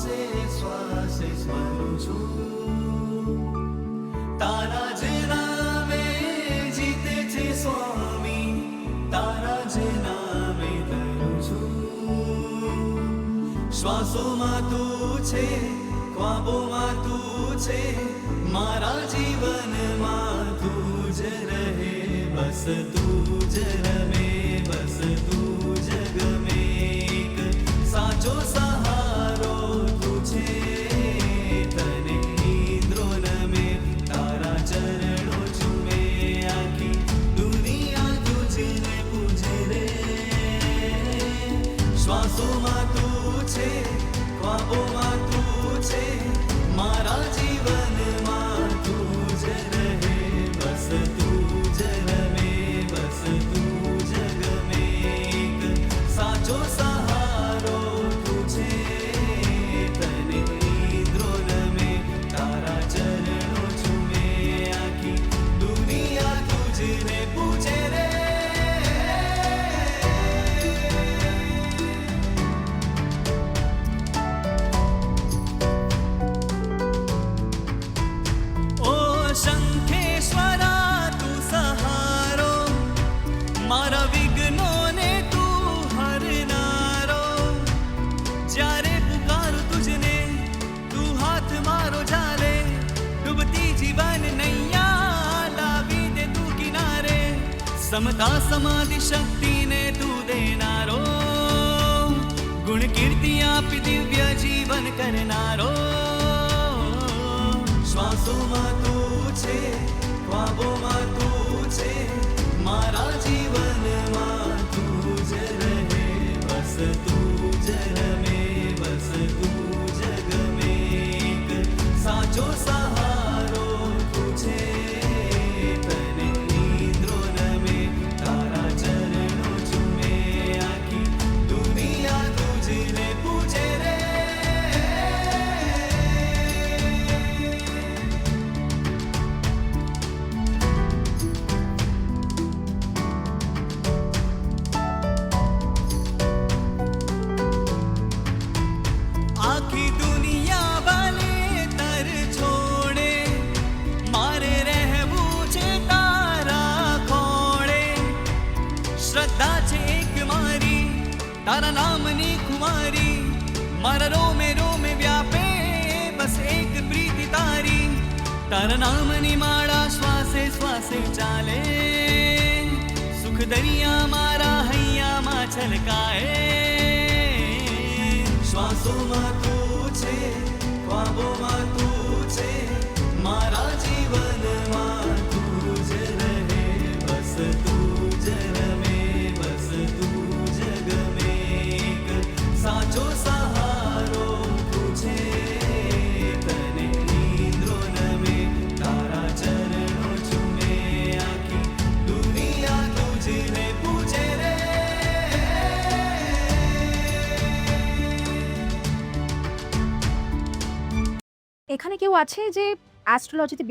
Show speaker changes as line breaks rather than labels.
શ્વાસે શ્વાસે સ્મરું છું તારા જ નામે જીતે છે સ્વામી તારા જ નામે તરું છું શ્વાસોમાં તું છે ખ્વાબોમાં તું છે મારા જીવનમાં તું જ રહે બસ તું જ રમે બસ તું જ ગમે એક સાચો સહારો તું છે તને નિદ્રો નમે તારા ચરણો ચૂમે આખી દુનિયા તુજને પૂજે રે શ્વાસોમાં તું છે ખ્વાબોમાં તું છે મારા જીવનમાં તું જ રહે બસ તું જ રમે બસ તું જ ગમે એક સાચો સહારો તું છે તને નિદ્રો નમે તારા ચરણો ચૂમે આખી દુનિયા તુજને પૂજે રે શંખેશ્વરા તું સહારો મારા વિઘ્નોને તું હરનારો જ્યારે પુકારું તુજને તું હાથ મારો ઝાલે ડૂબતી જીવન નૈયા લાવી દે તું કિનારે સમતા સમાધિ શક્તિને તું દેનારો ગુણ કીર્તિ આપી દિવ્ય જીવન કરનારો શ્વાસોમાં તું છે ખ્વાબોમાં તું છે મારા જીવનમાં તું જ રહે બસ તું જ રમે બસ તું જ ગમે એક સાચો સહારો તું છે તને નિદ્રો નમે તારા ચરણો ચૂમે આખી દુનિયા તુજને પૂજે રે આખી દુનિયા ભલે તર છોડે મારે રહેવું છે તારા ખોળે શ્રદ્ધા છે એક મારી તારા નામની ખુમારી મારા રોમે રોમે વ્યાપે બસ એક પ્રીતિ તારી તારા નામની માળા શ્વાસે શ્વાસે ચાલે સુખ દરિયા મારા હૈયામાં છલકાય શ્વાસોમાં તું છે ખ્વાબોમાં તું છે મારા જીવનમાં તું જ રહે બસ તું જ રમે બસ તું જ ગમે એક સાચો સહારો તું છે તને નિદ્રો નમે તારા ચરણો ચૂમે આખી દુનિયા તુજને પૂજે રે
এখানে কেউ আছে যে অ্যাস্ট্রোলজিতে